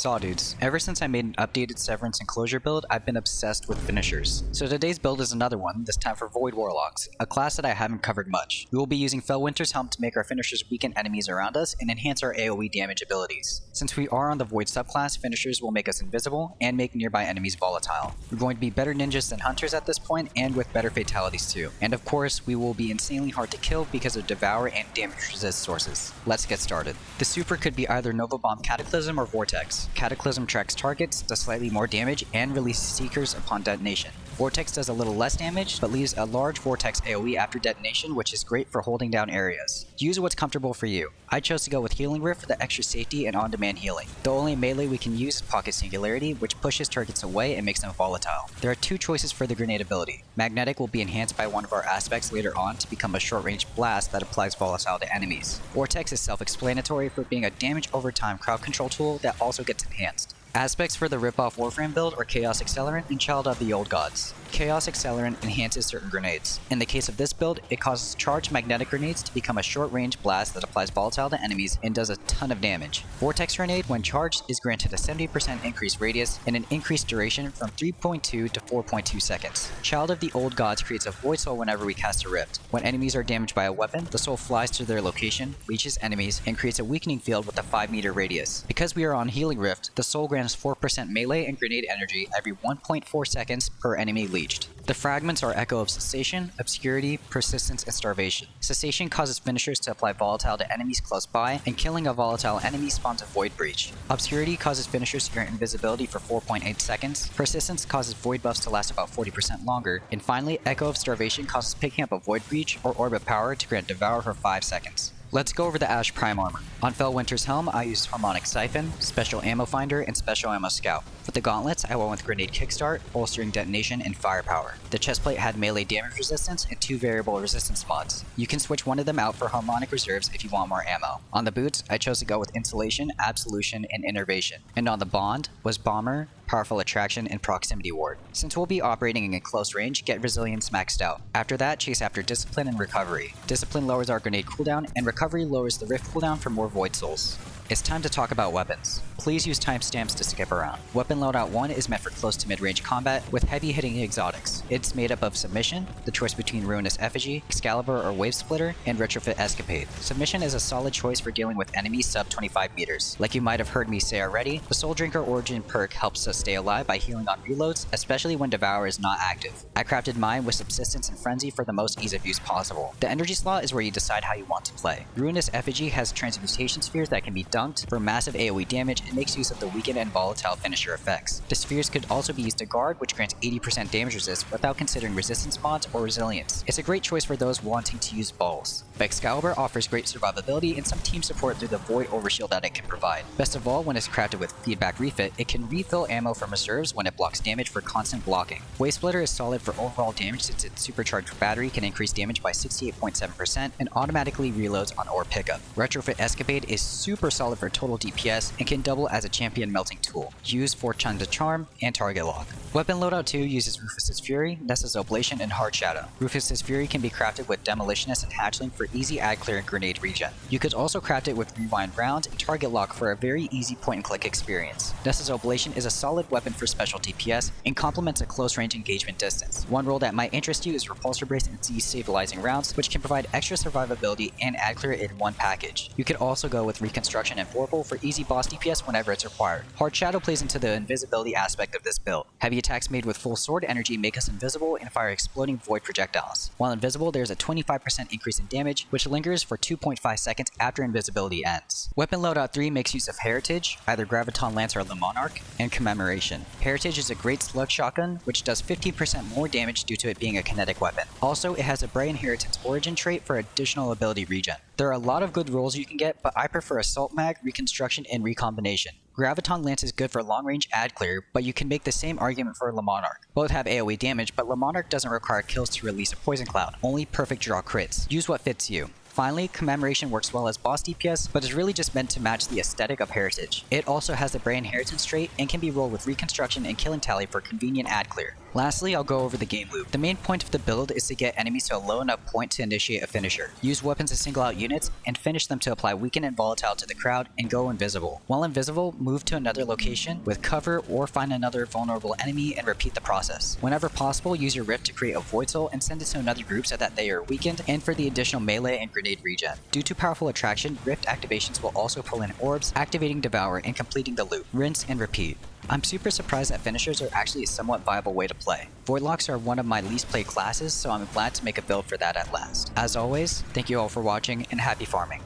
Sawdudes. Ever since I made an updated Severance Enclosure build, I've been obsessed with finishers. So today's build is another one, this time for Void Warlocks, a class that I haven't covered much. We will be using Felwinter's Helm to make our finishers weaken enemies around us and enhance our AoE damage abilities. Since we are on the Void subclass, finishers will make us invisible and make nearby enemies volatile. We're going to be better ninjas than hunters at this point and with better fatalities too. And of course, we will be insanely hard to kill because of Devour and damage resist sources. Let's get started. The super could be either Nova Bomb Cataclysm or Vortex. Cataclysm tracks targets, does slightly more damage, and releases Seekers upon detonation. Vortex does a little less damage, but leaves a large Vortex AoE after detonation, which is great for holding down areas. Use what's comfortable for you. I chose to go with Healing Rift for the extra safety and on-demand healing. The only melee we can use is Pocket Singularity, which pushes targets away and makes them volatile. There are two choices for the grenade ability. Magnetic will be enhanced by one of our aspects later on to become a short-range blast that applies volatile to enemies. Vortex is self-explanatory for being a damage over time crowd control tool that also gets enhanced. Aspects for the Rip-Off Warframe build are Chaos Accelerant and Child of the Old Gods. Chaos Accelerant enhances certain grenades. In the case of this build, it causes charged magnetic grenades to become a short-range blast that applies volatile to enemies and does a ton of damage. Vortex Grenade, when charged, is granted a 70% increased radius and an increased duration from 3.2 to 4.2 seconds. Child of the Old Gods creates a Void Soul whenever we cast a Rift. When enemies are damaged by a weapon, the soul flies to their location, reaches enemies, and creates a weakening field with a 5-meter radius. Because we are on Healing Rift, the soul grants 4% melee and grenade energy every 1.4 seconds per enemy leeched. The fragments are Echo of Cessation, Obscurity, Persistence, and Starvation. Cessation causes finishers to apply volatile to enemies close by, and killing a volatile enemy spawns a Void Breach. Obscurity causes finishers to grant invisibility for 4.8 seconds, Persistence causes Void buffs to last about 40% longer, and finally, Echo of Starvation causes picking up a Void Breach or Orb of Power to grant Devour for 5 seconds. Let's go over the Ash Prime armor. On Felwinter's Helm, I used Harmonic Siphon, Special Ammo Finder, and Special Ammo Scout. For the gauntlets, I went with Grenade Kickstart, Bolstering Detonation, and Firepower. The chestplate had melee damage resistance and 2 variable resistance mods. You can switch one of them out for Harmonic Reserves if you want more ammo. On the boots, I chose to go with Insulation, Absolution, and Innervation. And on the bond was Bomber, Powerful Attraction, and Proximity Ward. Since we'll be operating in close range, get Resilience maxed out. After that, chase after Discipline and Recovery. Discipline lowers our grenade cooldown, and Recovery lowers the Rift cooldown for more Void Souls. It's time to talk about weapons. Please use timestamps to skip around. Weapon Loadout 1 is meant for close to mid-range combat with heavy hitting exotics. It's made up of Submission, the choice between Ruinous Effigy, Excalibur or Wave Splitter, and Retrofit Escapade. Submission is a solid choice for dealing with enemies sub 25 meters. Like you might have heard me say already, the Soul Drinker Origin perk helps us stay alive by healing on reloads, especially when Devour is not active. I crafted mine with Subsistence and Frenzy for the most ease of use possible. The energy slot is where you decide how you want to play. Ruinous Effigy has Transmutation Spheres that can be dunked for massive AoE damage and makes use of the weakened and volatile finisher effects. The spheres could also be used to guard, which grants 80% damage resist without considering resistance mods or resilience. It's a great choice for those wanting to use balls. But Excalibur offers great survivability and some team support through the Void Overshield that it can provide. Best of all, when it's crafted with Feedback Refit, it can refill ammo from reserves when it blocks damage for constant blocking. Wave Splitter is solid for overall damage since its supercharged battery can increase damage by 68.7% and automatically reloads on ore pickup. Retrofit Escapade is super solid for total DPS and can double as a champion melting tool. Use for Chun to Charm and Target Lock. Weapon Loadout 2 uses Rufus's Fury, Nessa's Oblation, and Hard Shadow. Rufus's Fury can be crafted with Demolitionist and Hatchling for easy ad clear and grenade regen. You could also craft it with Rewind Rounds and Target Lock for a very easy point and click experience. Nessa's Oblation is a solid weapon for special DPS and complements a close range engagement distance. One role that might interest you is Repulsor Brace and Z-Stabilizing Rounds, which can provide extra survivability and ad clear in one package. You could also go with Reconstruction and Vorpal for easy boss DPS whenever it's required. Hard Shadow plays into the invisibility aspect of this build. Heavy attacks made with full sword energy make us invisible and fire exploding void projectiles. While invisible, there's a 25% increase in damage, which lingers for 2.5 seconds after invisibility ends. Weapon Loadout 3 makes use of Heritage, either Graviton Lance or Le Monarch, and Commemoration. Heritage is a great slug shotgun, which does 15% more damage due to it being a kinetic weapon. Also, it has a Bray Inheritance Origin trait for additional ability regen. There are a lot of good rolls you can get, but I prefer Assault Mag, Reconstruction, and Recombination. Graviton Lance is good for long-range ad clear, but you can make the same argument for Le Monarch. Both have AoE damage, but Le Monarch doesn't require kills to release a Poison Cloud, only perfect draw crits. Use what fits you. Finally, Commemoration works well as boss DPS, but is really just meant to match the aesthetic of Heritage. It also has the Bray Inheritance trait and can be rolled with Reconstruction and Killing Tally for convenient ad clear. Lastly, I'll go over the game loop. The main point of the build is to get enemies to a low enough point to initiate a finisher, use weapons to single out units, and finish them to apply weaken and volatile to the crowd and go invisible. While invisible, move to another location with cover or find another vulnerable enemy and repeat the process. Whenever possible, use your rift to create a void soul and send it to another group so that they are weakened and for the additional melee and grenade regen. Due to powerful attraction, rift activations will also pull in orbs, activating Devour and completing the loop. Rinse and repeat. I'm super surprised that finishers are actually a somewhat viable way to play. Voidlocks are one of my least played classes, so I'm glad to make a build for that at last. As always, thank you all for watching and happy farming.